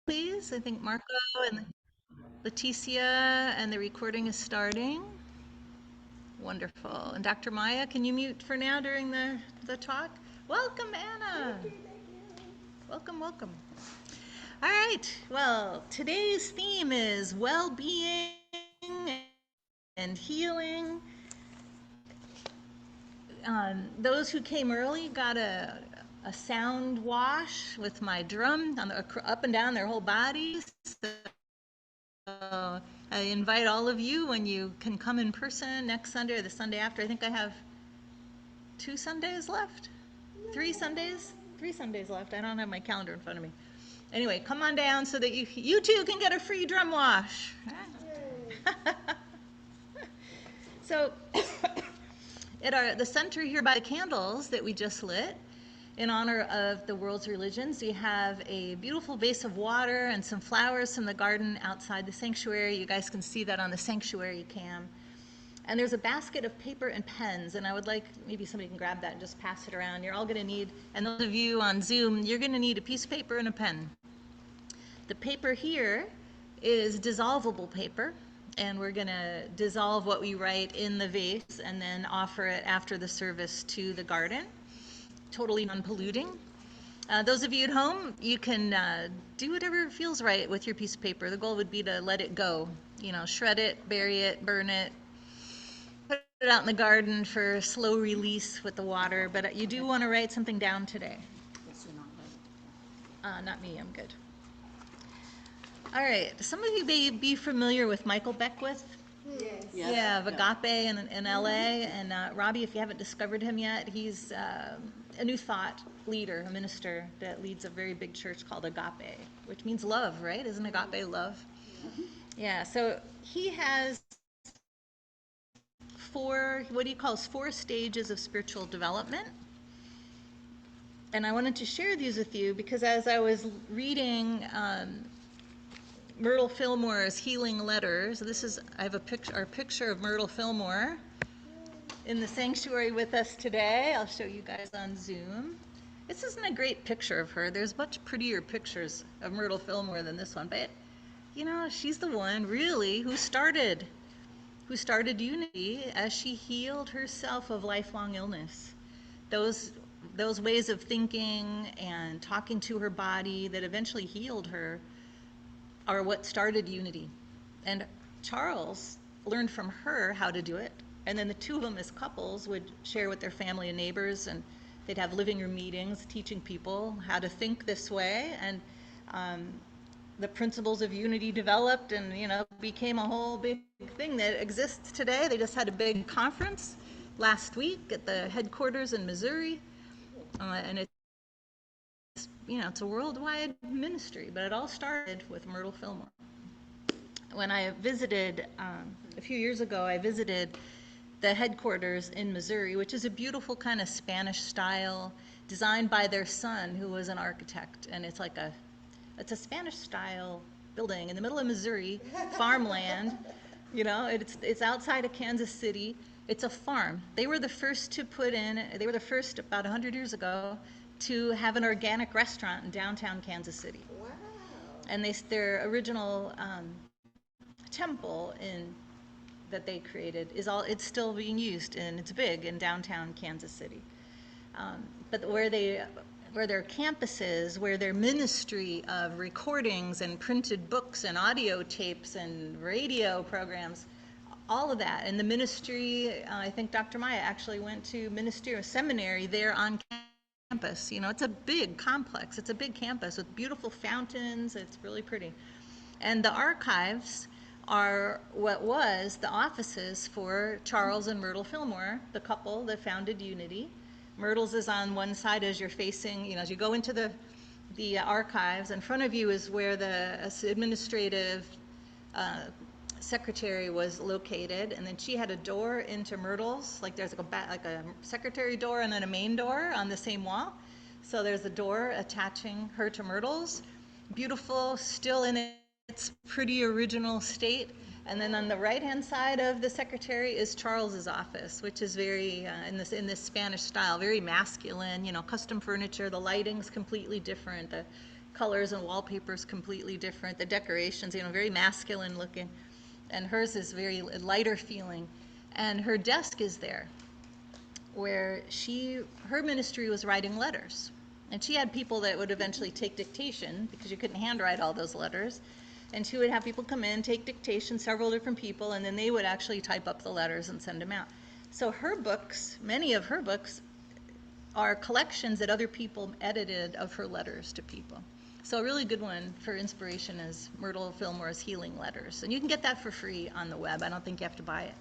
please? I think Marco and Leticia, and the recording is starting. Wonderful. And Dr. Maya, can you mute for now during the talk? Welcome, Anna. Welcome, welcome. All right. Well, today's theme is well-being and healing. Those who came early got a sound wash with my drum on up and down their whole bodies. So I invite all of you when you can come in person next Sunday or the Sunday after. I think I have 2 Sundays left. 3 Sundays? 3 Sundays left. I don't have my calendar in front of me. Anyway, come on down so that you too can get a free drum wash. So at the center here by the candles that we just lit, in honor of the world's religions, we have a beautiful vase of water and some flowers from the garden outside the sanctuary. You guys can see that on the sanctuary cam. And there's a basket of paper and pens, and I would like, maybe somebody can grab that and just pass it around. You're all gonna need, and those of you on Zoom, you're gonna need a piece of paper and a pen. The paper here is dissolvable paper, and we're gonna dissolve what we write in the vase and then offer it after the service to the garden. Totally non-polluting. Those of you at home, you can do whatever feels right with your piece of paper. The goal would be to let it go. You know, shred it, bury it, burn it, put it out in the garden for slow release with the water. But you do want to write something down today. Not me, I'm good. All right, some of you may be familiar with Michael Beckwith. Yes. Yeah, of Agape in LA. And Robbie, if you haven't discovered him yet, he's a New Thought leader, a minister that leads a very big church called Agape, which means love, right? Isn't Agape love? Yeah, so he has what he calls 4 stages of spiritual development. And I wanted to share these with you because as I was reading Myrtle Fillmore's Healing Letters, I have our picture of Myrtle Fillmore in the sanctuary with us today. I'll show you guys on Zoom. This isn't a great picture of her. There's much prettier pictures of Myrtle Fillmore than this one, but you know, she's the one really who started Unity as she healed herself of lifelong illness. Those ways of thinking and talking to her body that eventually healed her are what started Unity. And Charles learned from her how to do it. And then the two of them as couples would share with their family and neighbors, and they'd have living room meetings teaching people how to think this way. And the principles of Unity developed and, you know, became a whole big thing that exists today. They just had a big conference last week at the headquarters in Missouri. And it's a worldwide ministry, but it all started with Myrtle Fillmore. When I visited, a few years ago, I visited the headquarters in Missouri, which is a beautiful kind of Spanish style, designed by their son, who was an architect. And it's a Spanish style building in the middle of Missouri, farmland. You know, it's outside of Kansas City. It's a farm. They were the first about 100 years ago to have an organic restaurant in downtown Kansas City. Wow. And their original temple that they created it's still being used, and it's big in downtown Kansas City. But where their campuses, where their ministry of recordings and printed books and audio tapes and radio programs, all of that, and the ministry, I think Dr. Maya actually went to ministerial seminary there on campus. You know, it's a big complex. It's a big campus with beautiful fountains. It's really pretty. And the archives are what was the offices for Charles and Myrtle Fillmore, the couple that founded Unity. Myrtle's is on one side as you're facing, you know, as you go into the archives. In front of you is where the administrative secretary was located, and then she had a door into Myrtle's, like there's like a secretary door and then a main door on the same wall. So there's a door attaching her to Myrtle's. Beautiful, still in its pretty original state. And then on the right-hand side of the secretary is Charles's office, which is very in this Spanish style, very masculine. You know, custom furniture. The lighting's completely different. The colors and wallpapers completely different. The decorations, very masculine looking. And hers is very lighter feeling. And her desk is there where her ministry was writing letters. And she had people that would eventually take dictation because you couldn't handwrite all those letters. And she would have people come in, take dictation, several different people, and then they would actually type up the letters and send them out. So her books, many of her books, are collections that other people edited of her letters to people. So a really good one for inspiration is Myrtle Fillmore's Healing Letters. And you can get that for free on the web. I don't think you have to buy it.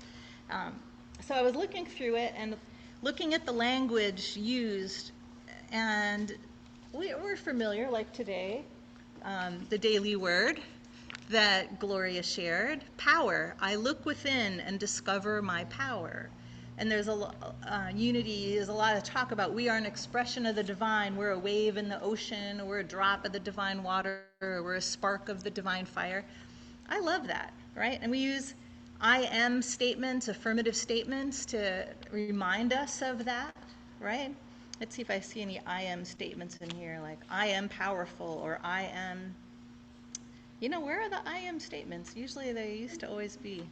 So I was looking through it and looking at the language used, and we're familiar, like today, the daily word that Gloria shared, power. I look within and discover my power. And there's unity, there's a lot of talk about we are an expression of the divine. We're a wave in the ocean, or we're a drop of the divine water, or we're a spark of the divine fire. I love that, right? And we use I am statements, affirmative statements, to remind us of that, right? Let's see if I see any I am statements in here, like I am powerful, or I am, where are the I am statements? Usually they used to always be.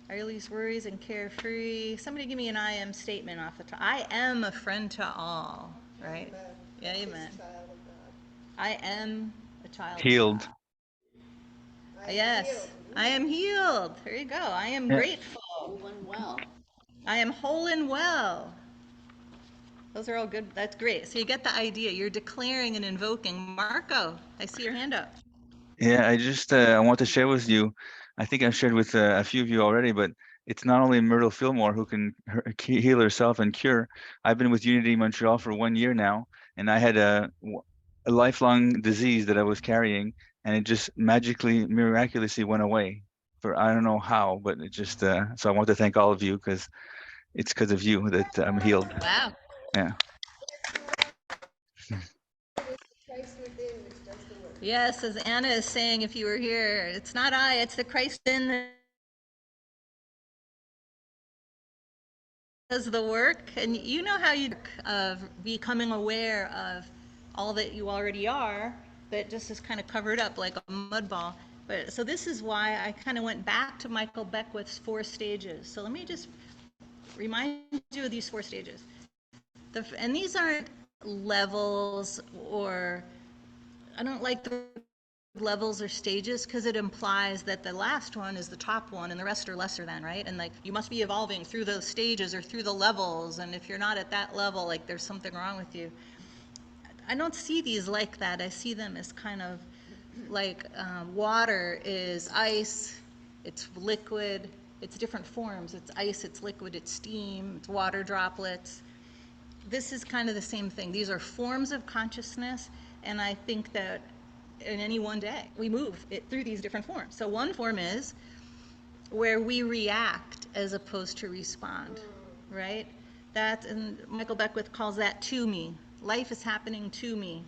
I release worries and carefree. Somebody give me an I am statement off the top. I am a friend to all, right? Amen. Yeah, amen. Child of God. I am a child Healed. of God. Yes, I am healed. There you go. I am Yeah. grateful. Whole and well. I am whole and well. Those are all good. That's great. So you get the idea. You're declaring and invoking. Marco, I see your hand up. Yeah, I want to share with you. I think I've shared with a few of you already, but it's not only Myrtle Fillmore who can heal herself and cure. I've been with Unity Montreal for 1 year now, and I had a lifelong disease that I was carrying, and it just miraculously went away. For I don't know how, but it just. So I want to thank all of you because it's because of you that I'm healed. Wow. Yeah. Christ within, which does the work. Yes, as Anna is saying, if you were here, it's not I, it's the Christ in that does the work. And you know how you of becoming aware of all that you already are, that just is kind of covered up like a mud ball. But so this is why I kind of went back to Michael Beckwith's 4 stages. So let me just remind you of these 4 stages. And these aren't levels, or I don't like the levels or stages because it implies that the last one is the top one and the rest are lesser than, right? And like you must be evolving through those stages or through the levels, and if you're not at that level, like there's something wrong with you. I don't see these like that. I see them as kind of like water is ice, it's liquid, it's different forms. It's ice, it's liquid, it's steam, it's water droplets. This is kind of the same thing. These are forms of consciousness, and I think that in any one day we move it through these different forms. So one form is where we react as opposed to respond, right? That, and Michael Beckwith calls that to me. Life is happening to me.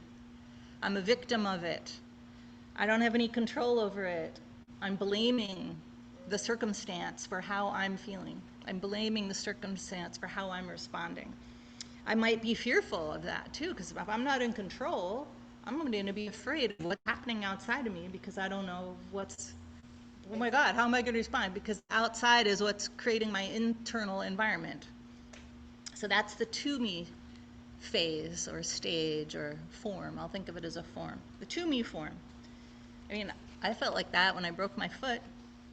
I'm a victim of it. I don't have any control over it. I'm blaming the circumstance for how I'm feeling. I'm blaming the circumstance for how I'm responding. I might be fearful of that too, because if I'm not in control, I'm going to be afraid of what's happening outside of me because I don't know oh my God, how am I going to respond? Because outside is what's creating my internal environment. So that's the to me phase or stage or form. I'll think of it as a form. The to me form. I mean, I felt like that when I broke my foot,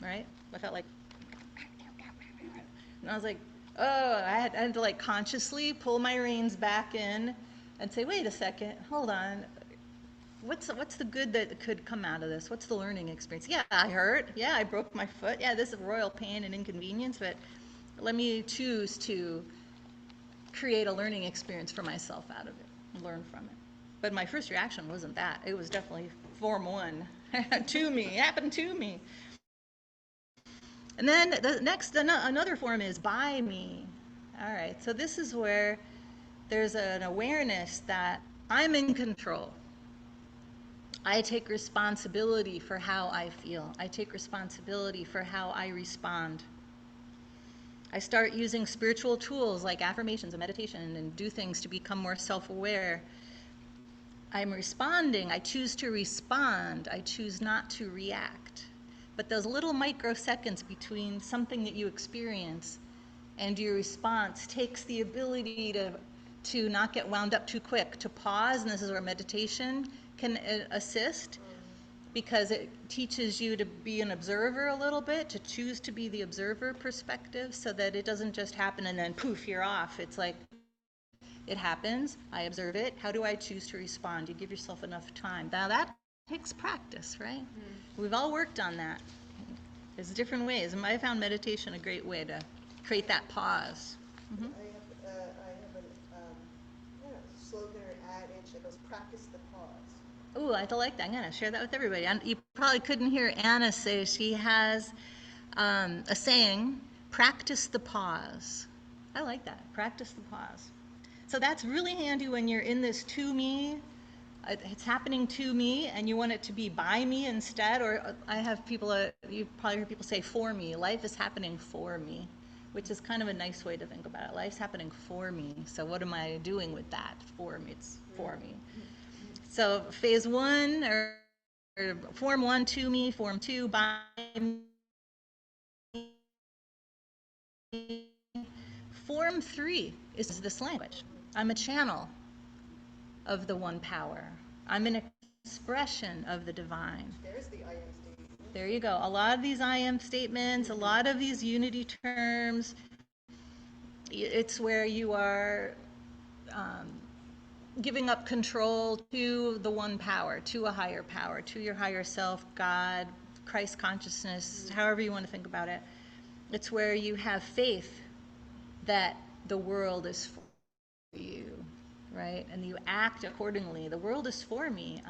right? I felt like, and I was like, oh, I had to like consciously pull my reins back in and say, wait a second, hold on. What's the good that could come out of this? What's the learning experience? Yeah, I hurt. Yeah, I broke my foot. Yeah, this is royal pain and inconvenience, but let me choose to create a learning experience for myself out of it and learn from it. But my first reaction wasn't that. It was definitely form 1. To me, it happened to me. And then the next, another form is by me. All right, so this is where there's an awareness that I'm in control. I take responsibility for how I feel. I take responsibility for how I respond. I start using spiritual tools like affirmations and meditation and do things to become more self-aware. I'm responding. I choose to respond. I choose not to react. But those little microseconds between something that you experience and your response takes the ability to not get wound up too quick, to pause, and this is where meditation can assist, because it teaches you to be an observer a little bit, to choose to be the observer perspective, so that it doesn't just happen and then poof, you're off. It's like, it happens, I observe it, how do I choose to respond? You give yourself enough time. Now that takes practice, right? We've all worked on that. There's different ways, and I found meditation a great way to create that pause. I have a slogan or adage that goes, practice the pause. Ooh, I like that. I'm going to share that with everybody. And you probably couldn't hear Anna say she has a saying, practice the pause. I like that, practice the pause. So that's really handy when you're in this to me, it's happening to me, and you want it to be by me instead, or I have people, you probably heard people say for me, life is happening for me, which is kind of a nice way to think about it. Life's happening for me, so what am I doing with that? For me, it's for me. So phase one, or form one, to me, form two, by me. Form three is this language. I'm a channel of the one power. I'm an expression of the divine. There's the I am statement. There you go. A lot of these I am statements, a lot of these unity terms, it's where you are giving up control to the one power, to a higher power, to your higher self, God, Christ consciousness, however you want to think about it. It's where you have faith that the world is for you, right? And you act accordingly. The world is for me.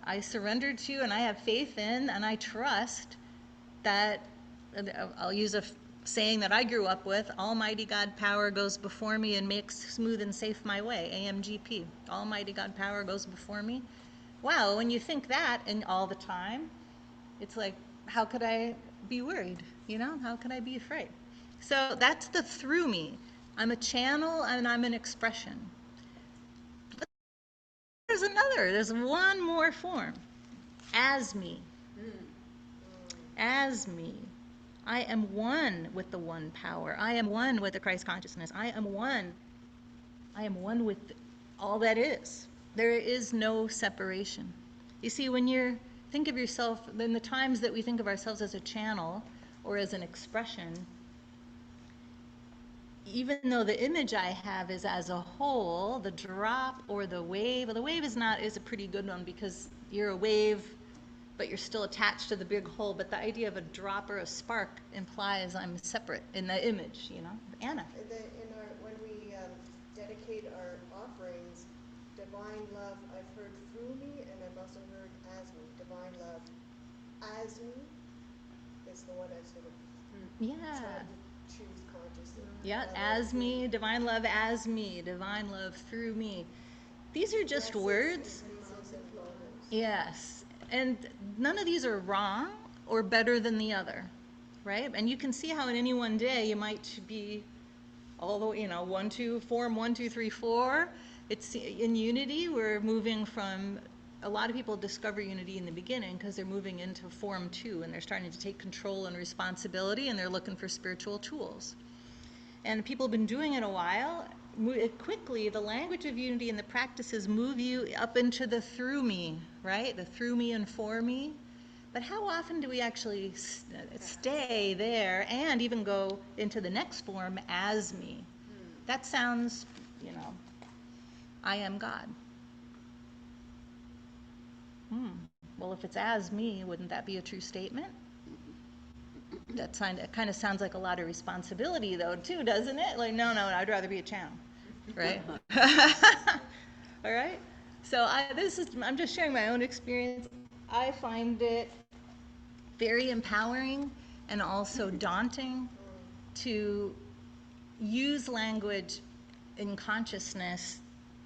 I surrendered to, and I have faith in, and I trust that, I'll use a saying that I grew up with, Almighty God power goes before me and makes smooth and safe my way, AMGP. Almighty God power goes before me. Wow, when you think that, and all the time, it's like, how could I be worried? You know, how could I be afraid? So that's the through me. I'm a channel and I'm an expression. But there's one more form. As me. As me. I am one with the one power. I am one with the Christ consciousness. I am one with all that is. There is no separation. You see, when you think of yourself, in the times that we think of ourselves as a channel or as an expression, even though the image I have is as a whole, the drop or the wave, well, the wave is a pretty good one, because you're a wave, but you're still attached to the big whole. But the idea of a drop or a spark implies I'm separate in the image, you know. Anna. When we dedicate our offerings, divine love, I've heard through me, and I've also heard as me. Divine love as me is the one I sort of Yeah. try to choose consciously. Yeah, as me, divine love as me, divine love through me. These are just words. Yes. And none of these are wrong or better than the other, right? And you can see how in any one day you might be, although, you know, 1, 2, form 1, 2, 3, 4. It's in unity. We're moving from, a lot of people discover unity in the beginning because they're moving into form 2, and they're starting to take control and responsibility, and they're looking for spiritual tools. And people have been doing it a while. Quickly, the language of unity and the practices move you up into the through me, right? The through me and for me. But how often do we actually stay there and even go into the next form as me? That sounds, you know, I am God. Well, if it's as me, wouldn't that be a true statement? It kind of sounds like a lot of responsibility, though, too, doesn't it? Like, no, I'd rather be a channel, right? All right. So I'm just sharing my own experience. I find it very empowering and also daunting to use language in consciousness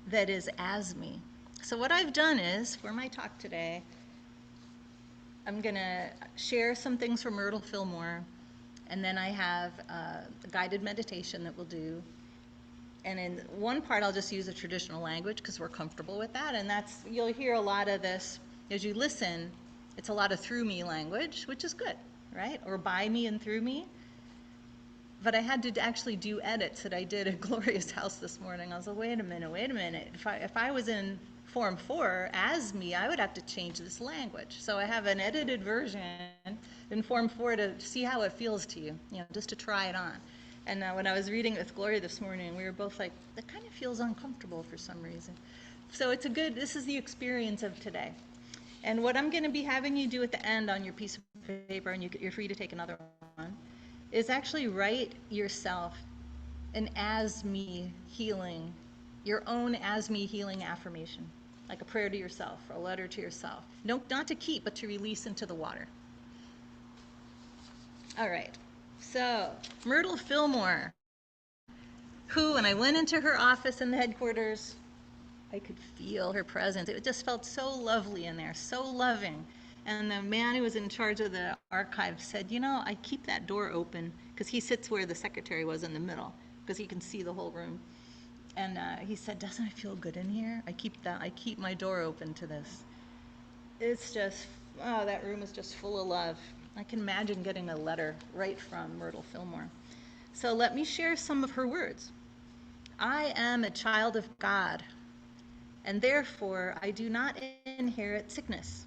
that is as me. So what I've done is, for my talk today, I'm going to share some things from Myrtle Fillmore, and then I have a guided meditation that we'll do. And in one part, I'll just use a traditional language because we're comfortable with that. And that's, you'll hear a lot of this as you listen. It's a lot of through me language, which is good, right? Or by me and through me. But I had to actually do edits that I did at Gloria's house this morning. I was like, wait a minute. If I was in Form 4 as me, I would have to change this language. So I have an edited version in Form 4 to see how it feels to you, just to try it on. And when I was reading it with Gloria this morning, we were both like, that kind of feels uncomfortable for some reason. So this is the experience of today. And what I'm going to be having you do at the end on your piece of paper, and you're free to take another one, is actually write yourself an as me healing, your own as me healing affirmation, like a prayer to yourself or a letter to yourself. No, not to keep, but to release into the water. All right. So, Myrtle Fillmore, who, when I went into her office in the headquarters, I could feel her presence. It just felt so lovely in there, so loving. And the man who was in charge of the archive said, I keep that door open, because he sits where the secretary was in the middle, because he can see the whole room. And he said, doesn't it feel good in here? I keep my door open to this. It's just, that room is just full of love. I can imagine getting a letter right from Myrtle Fillmore. So let me share some of her words. I am a child of God, and therefore I do not inherit sickness.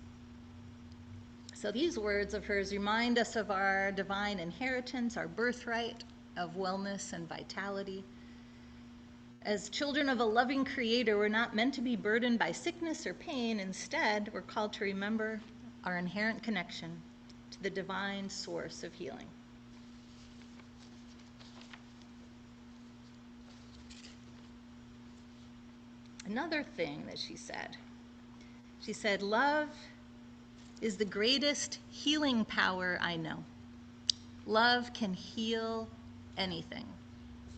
So these words of hers remind us of our divine inheritance, our birthright of wellness and vitality. As children of a loving creator, we're not meant to be burdened by sickness or pain. Instead, we're called to remember our inherent connection to the divine source of healing. Another thing that she said, love is the greatest healing power I know. Love can heal anything.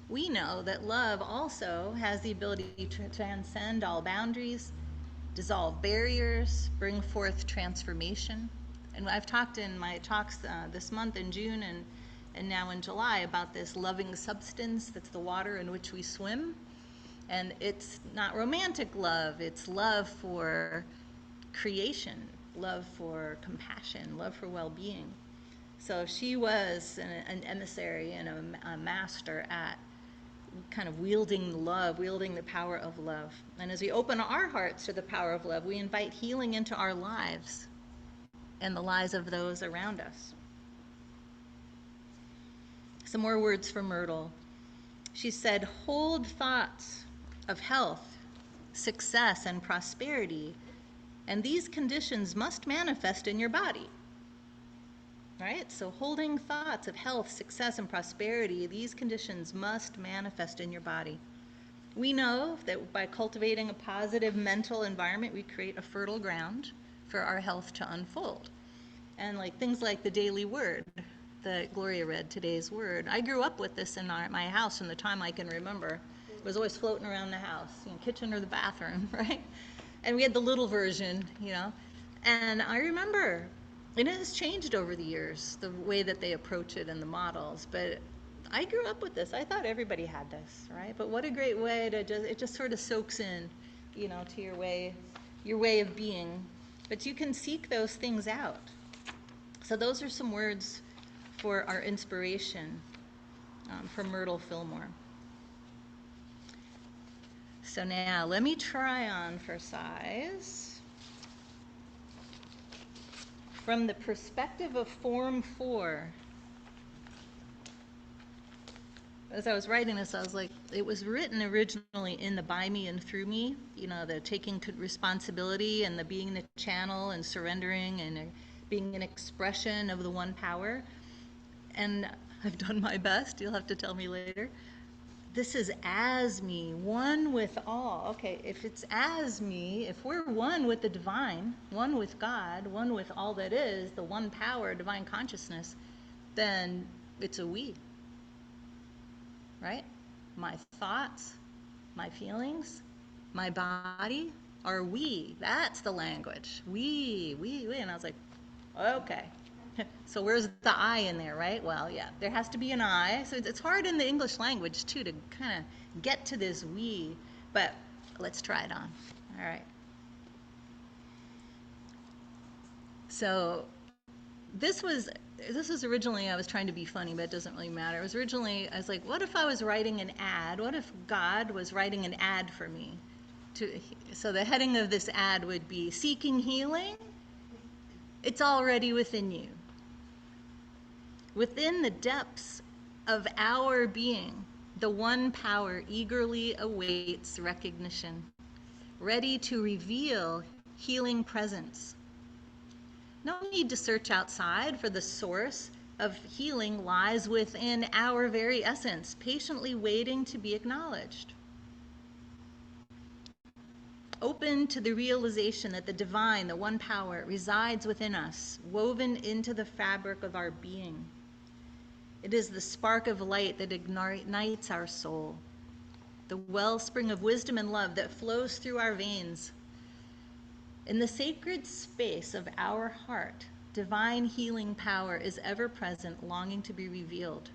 We know that love also has the ability to transcend all boundaries, dissolve barriers, bring forth transformation. And I've talked in my talks this month in June and now in July about this loving substance that's the water in which we swim. And it's not romantic love, it's love for creation, love for compassion, love for well-being. So she was an emissary and a master at kind of wielding love, wielding the power of love. And as we open our hearts to the power of love, we invite healing into our lives and the lives of those around us. Some more words from Myrtle. She said, hold thoughts of health, success, and prosperity, and these conditions must manifest in your body. Right? So holding thoughts of health, success, and prosperity, these conditions must manifest in your body. We know that by cultivating a positive mental environment, we create a fertile ground for our health to unfold. And things like the daily word that Gloria read, today's word. I grew up with this in my house from the time I can remember. It was always floating around the house, kitchen or the bathroom, right? And we had the little version, And I remember, and it has changed over the years, the way that they approach it and the models, but I grew up with this. I thought everybody had this, right? But what a great way to it just sort of soaks in, to your way of being. But you can seek those things out. So those are some words for our inspiration from Myrtle Fillmore. So now let me try on for size. From the perspective of Form 4, as I was writing this, I was like, it was written originally in the by me and through me, the taking responsibility and the being the channel and surrendering and being an expression of the one power. And I've done my best, you'll have to tell me later. This is as me, one with all. Okay, if it's as me, if we're one with the divine, one with God, one with all that is, the one power, divine consciousness, then it's a we. Right? My thoughts, my feelings, my body are we. That's the language. We. And I was like, okay. So where's the I in there, right? Well, yeah, there has to be an I. So it's hard in the English language, too, to kind of get to this we, but let's try it on. All right. So this was originally, I was trying to be funny, but it doesn't really matter. It was originally, I was like, what if I was writing an ad? What if God was writing an ad for me? So the heading of this ad would be Seeking Healing. It's already within you. Within the depths of our being, the one power eagerly awaits recognition, ready to reveal healing presence. No need to search outside, for the source of healing lies within our very essence, patiently waiting to be acknowledged. Open to the realization that the divine, the one power, resides within us, woven into the fabric of our being. It is the spark of light that ignites our soul, the wellspring of wisdom and love that flows through our veins. In the sacred space of our heart, divine healing power is ever present, longing to be revealed.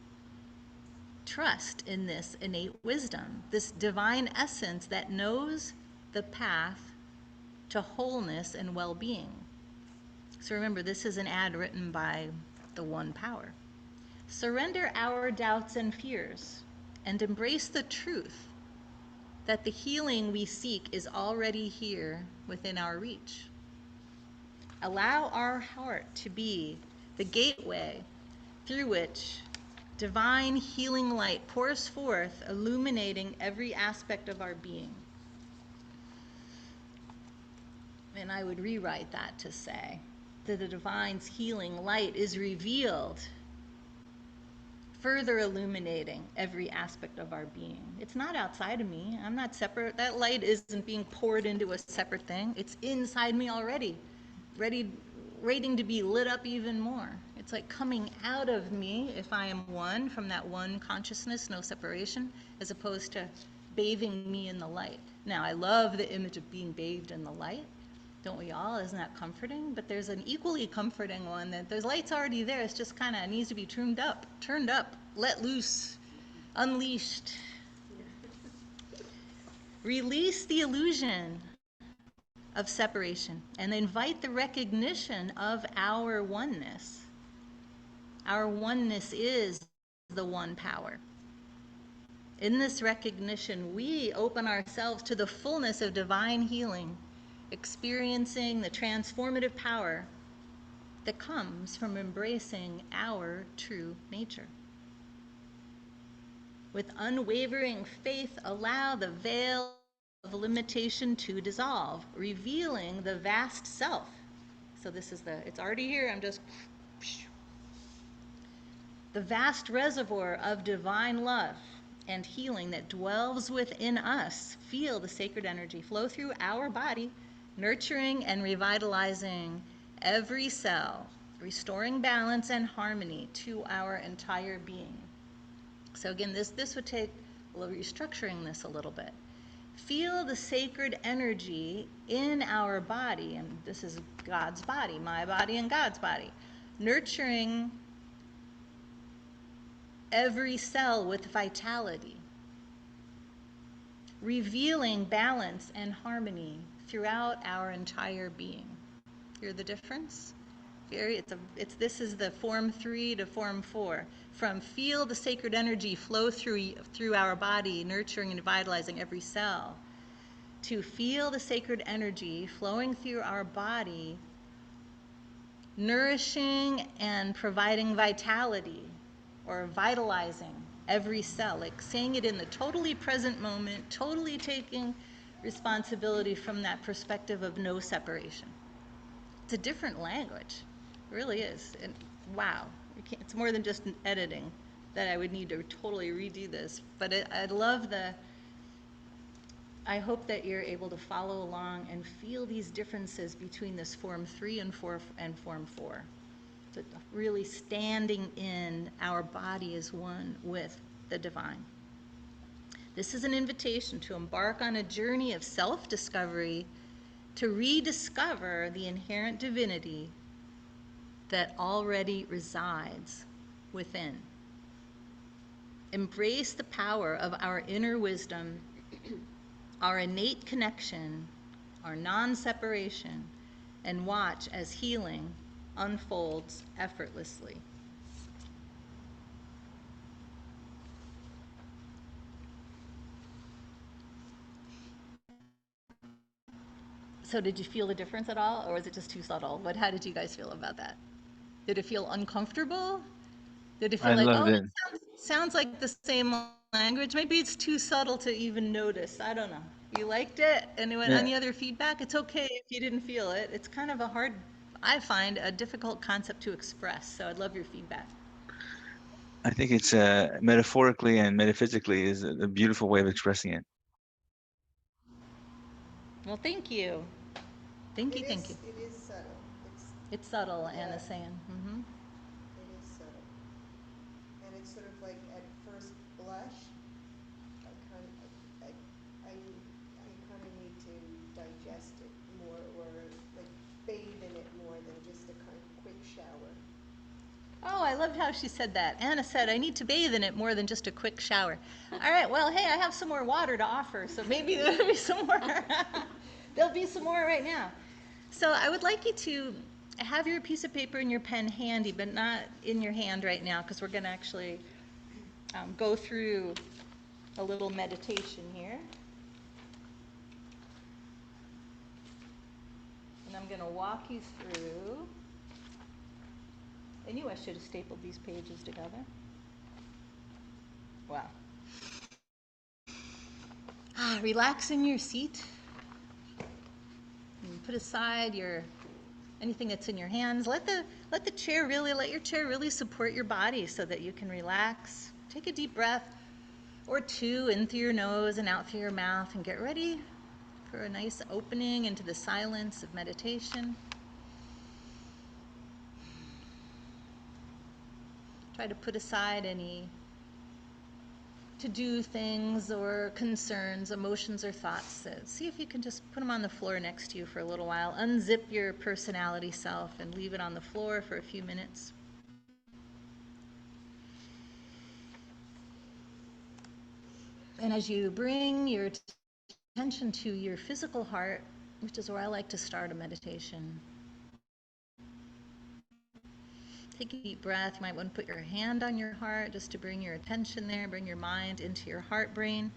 Trust in this innate wisdom, this divine essence that knows the path to wholeness and well-being. So remember, this is an ad written by the one power. Surrender our doubts and fears and embrace the truth that the healing we seek is already here within our reach. Allow our heart to be the gateway through which divine healing light pours forth, illuminating every aspect of our being. And I would rewrite that to say that the divine's healing light is revealed, further illuminating every aspect of our being. It's not outside of me. I'm not separate. That light isn't being poured into a separate thing. It's inside me already, waiting to be lit up even more. It's like coming out of me, if I am one, from that one consciousness, no separation, as opposed to bathing me in the light. Now, I love the image of being bathed in the light. Don't we all? Isn't that comforting? But there's an equally comforting one that the light's already there. It's just kind of needs to be turned up, let loose, unleashed. Release the illusion of separation and invite the recognition of our oneness. Our oneness is the one power. In this recognition, we open ourselves to the fullness of divine healing, experiencing the transformative power that comes from embracing our true nature. With unwavering faith, allow the veil of limitation to dissolve, revealing the vast self. So this is it's already here, I'm just, the vast reservoir of divine love and healing that dwells within us. Feel the sacred energy flow through our body, nurturing and revitalizing every cell, restoring balance and harmony to our entire being. So again, this would take restructuring this a little bit. Feel the sacred energy in our body, and this is God's body, my body and God's body, nurturing every cell with vitality, revealing balance and harmony throughout our entire being. Hear the difference? This is the form 3 to form 4. From feel the sacred energy flow through our body, nurturing and vitalizing every cell, to feel the sacred energy flowing through our body, nourishing and providing vitality, or vitalizing every cell, like saying it in the totally present moment, totally taking responsibility from that perspective of no separation. It's a different language. It really is. And wow, it's more than just an editing that I would need to totally redo this. But I hope that you're able to follow along and feel these differences between this form 3 and form 4. So really standing in our body as one with the divine. This is an invitation to embark on a journey of self-discovery, to rediscover the inherent divinity that already resides within. Embrace the power of our inner wisdom, our innate connection, our non-separation, and watch as healing unfolds effortlessly. So did you feel the difference at all, or was it just too subtle? How did you guys feel about that? Did it feel uncomfortable? Did it I feel like, loved oh, it. it sounds like the same language? Maybe it's too subtle to even notice. I don't know. You liked it? Anyone, Yeah, any other feedback? It's okay if you didn't feel it. It's kind of a hard, I find, a difficult concept to express. So I'd love your feedback. I think it's metaphorically and metaphysically is a beautiful way of expressing it. Well, thank you. Thank you, thank you. It is subtle. It's subtle, Yeah. Anna's saying. It is subtle. And it's sort of like at first blush, I kind of, I kind of need to digest it more, or like bathe in it more than just a kind of quick shower. Oh, I loved how she said that. Anna said, I need to bathe in it more than just a quick shower. All right, well, hey, I have some more water to offer, so maybe there'll be some more. There'll be some more right now. So I would like you to have your piece of paper and your pen handy, but not in your hand right now, because we're going to actually go through a little meditation here. And I'm going to walk you through. I knew I should have stapled these pages together. Wow. Relax in your seat. And put aside anything that's in your hands. Let your chair really support your body so that you can relax. Take a deep breath or two in through your nose and out through your mouth, and get ready for a nice opening into the silence of meditation. Try to put aside any to-do things or concerns, emotions, or thoughts. See if you can just put them on the floor next to you for a little while. Unzip your personality self and leave it on the floor for a few minutes. And as you bring your attention to your physical heart, which is where I like to start a meditation, take a deep breath. You might want to put your hand on your heart just to bring your attention there, bring your mind into your heart brain.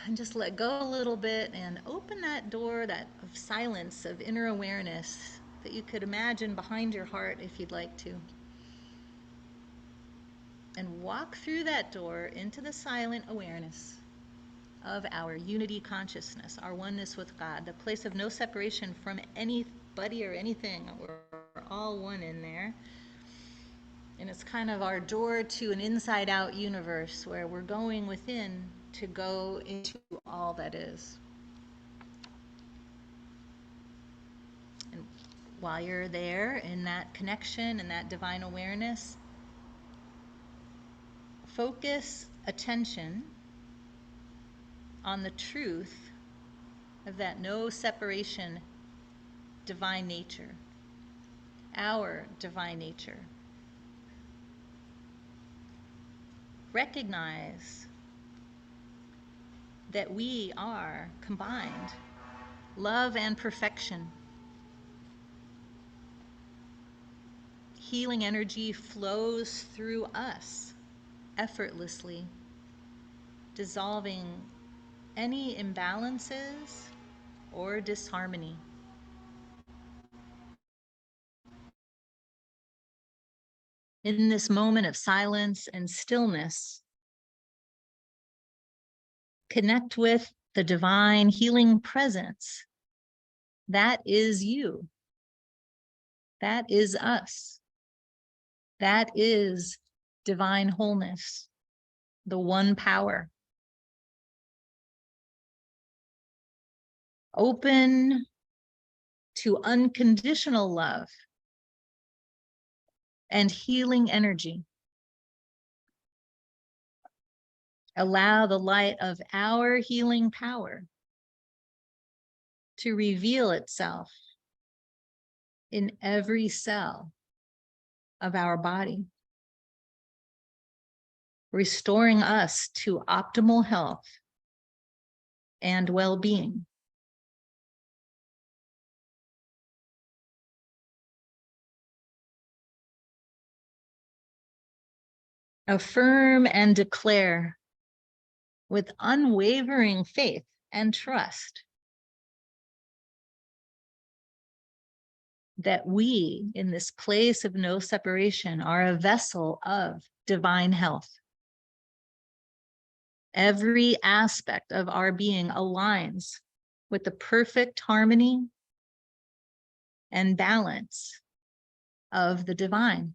And just let go a little bit and open that door of silence, of inner awareness that you could imagine behind your heart if you'd like to. And walk through that door into the silent awareness of our unity consciousness, our oneness with God, the place of no separation from anybody or anything. We're all one in there. And it's kind of our door to an inside-out universe where we're going within to go into all that is. And while you're there in that connection and that divine awareness, focus attention on the truth of that no separation divine nature, our divine nature. Recognize that we are combined, love and perfection. Healing energy flows through us effortlessly, dissolving any imbalances or disharmony. In this moment of silence and stillness, connect with the divine healing presence. That is you. That is us. That is divine wholeness, the one power. Open to unconditional love and healing energy. Allow the light of our healing power to reveal itself in every cell of our body, restoring us to optimal health and well-being. Affirm and declare with unwavering faith and trust that we, in this place of no separation, are a vessel of divine health. Every aspect of our being aligns with the perfect harmony and balance of the divine.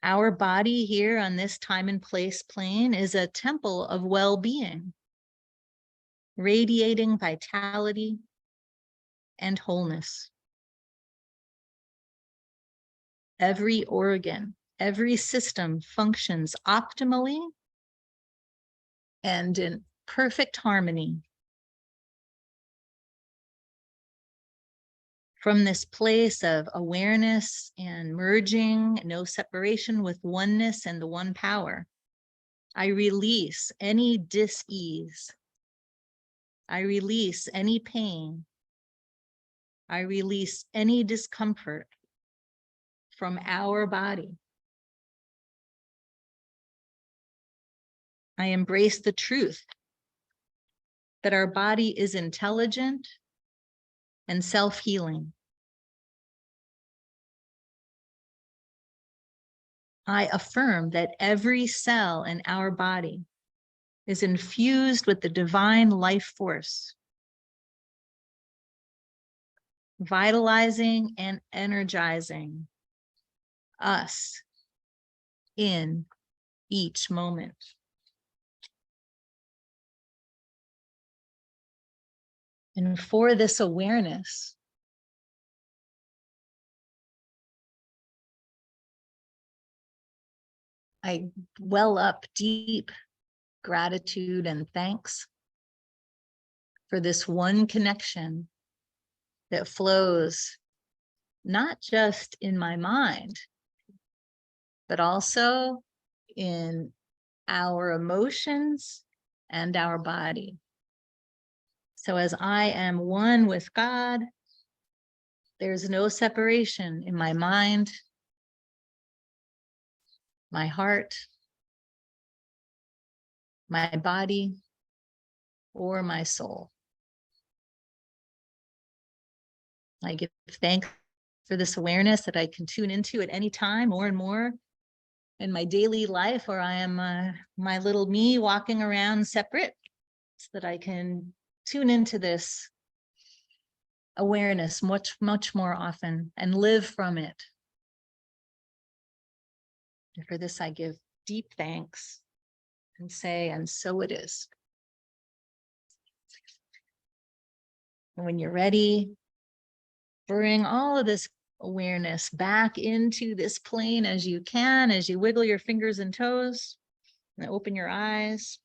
Our body here on this time and place plane is a temple of well-being, radiating vitality and wholeness. Every organ, every system functions optimally and in perfect harmony. From this place of awareness and merging, no separation with oneness and the one power, I release any dis-ease. I release any pain. I release any discomfort from our body. I embrace the truth that our body is intelligent and self-healing. I affirm that every cell in our body is infused with the divine life force, vitalizing and energizing us in each moment. And for this awareness, I well up deep gratitude and thanks for this one connection that flows not just in my mind, but also in our emotions and our body. So as I am one with God, there's no separation in my mind, my heart, my body, or my soul. I give thanks for this awareness that I can tune into at any time more and more in my daily life, where I am my little me walking around separate, so that I can tune into this awareness much, much more often and live from it. And for this, I give deep thanks and say, and so it is. And when you're ready, bring all of this awareness back into this plane as you can, as you wiggle your fingers and toes and open your eyes.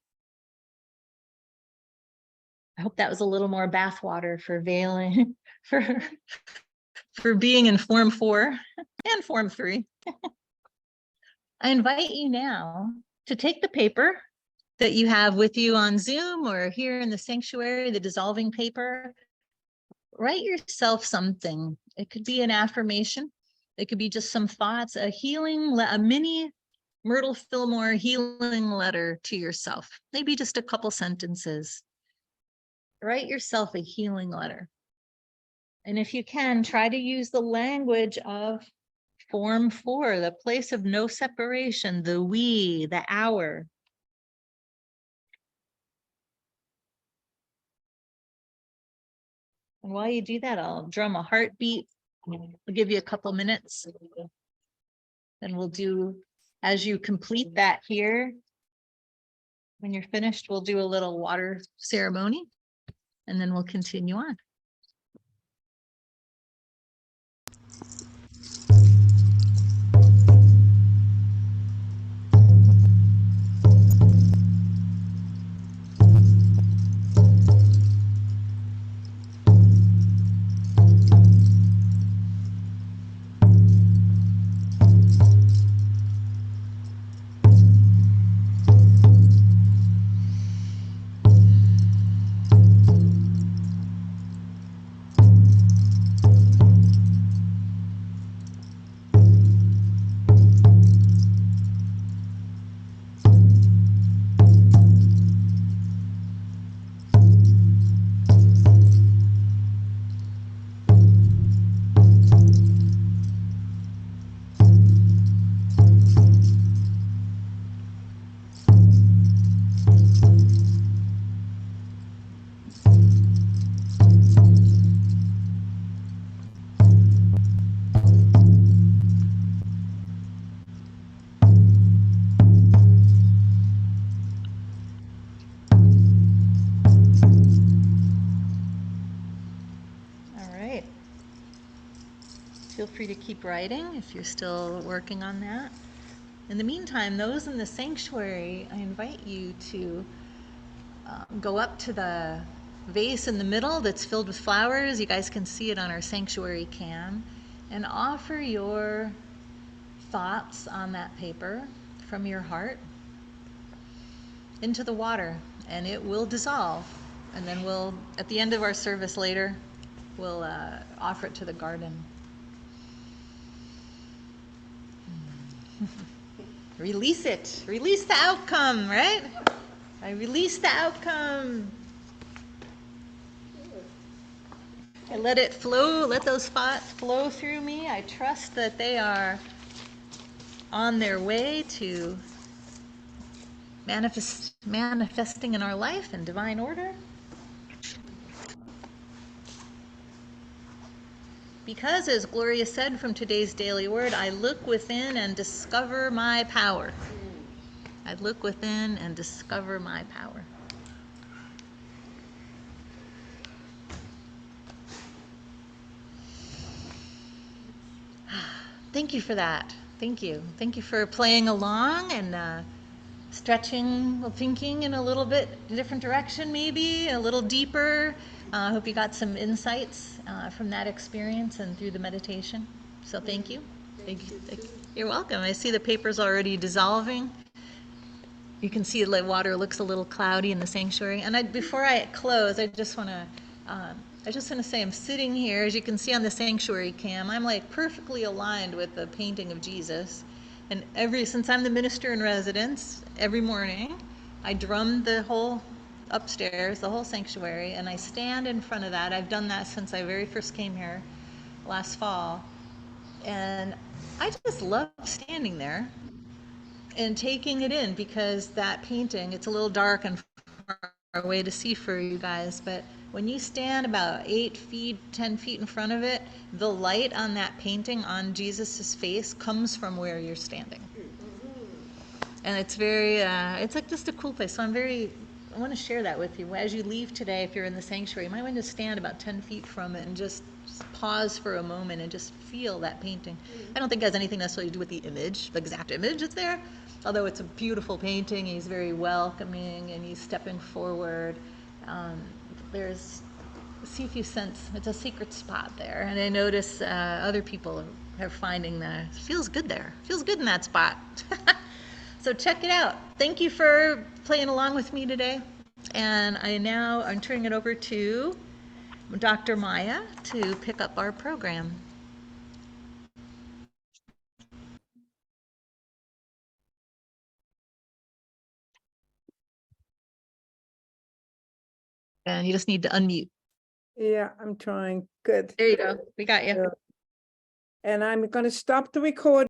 I hope that was a little more bathwater for veiling, for being in form 4 and form 3. I invite you now to take the paper that you have with you on Zoom or here in the sanctuary, the dissolving paper. Write yourself something. It could be an affirmation. It could be just some thoughts, a mini Myrtle Fillmore healing letter to yourself. Maybe just a couple sentences. Write yourself a healing letter. And if you can, try to use the language of form 4, the place of no separation, the we, the our. And while you do that, I'll drum a heartbeat. I'll give you a couple minutes. And we'll do, as you complete that here, when you're finished, we'll do a little water ceremony, and then we'll continue on. All right. Feel free to keep writing if you're still working on that. In the meantime, those in the sanctuary, I invite you to go up to the vase in the middle that's filled with flowers. You guys can see it on our sanctuary cam. And offer your thoughts on that paper from your heart into the water, and it will dissolve. And then we'll, at the end of our service later, we'll offer it to the garden. Release it. Release the outcome, right? I release the outcome. I let it flow, let those thoughts flow through me. I trust that they are on their way to manifesting in our life in divine order. Because, as Gloria said from today's daily word, I look within and discover my power. I look within and discover my power. Thank you for that. Thank you. Thank you for playing along and stretching, thinking in a little bit different direction, maybe a little deeper. I hope you got some insights from that experience and through the meditation. So thank you. Thank you. You're welcome. I see the paper's already dissolving. You can see the water looks a little cloudy in the sanctuary. And before I close, I just want to say I'm sitting here, as you can see on the sanctuary cam. I'm like perfectly aligned with the painting of Jesus. And since I'm the minister in residence, every morning I drum the whole upstairs, the whole sanctuary, and I stand in front of that. I've done that since I very first came here last fall. And I just love standing there and taking it in, because that painting, it's a little dark and far away to see for you guys, but when you stand about 8 feet, 10 feet in front of it, the light on that painting on Jesus's face comes from where you're standing. And it's very, it's like just a cool place. So I want to share that with you. As you leave today, if you're in the sanctuary, you might want to stand about 10 feet from it and just pause for a moment and just feel that painting. I don't think it has anything necessarily to do with the image, the exact image that's there, although it's a beautiful painting. He's very welcoming and he's stepping forward. See if you sense, it's a secret spot there. And I notice other people are finding that it feels good there. Feels good in that spot. So check it out. Thank you for playing along with me today. And I'm turning it over to Dr. Maya to pick up our program. And you just need to unmute. Yeah, I'm trying. Good. There you go. We got you. And I'm going to stop the recording.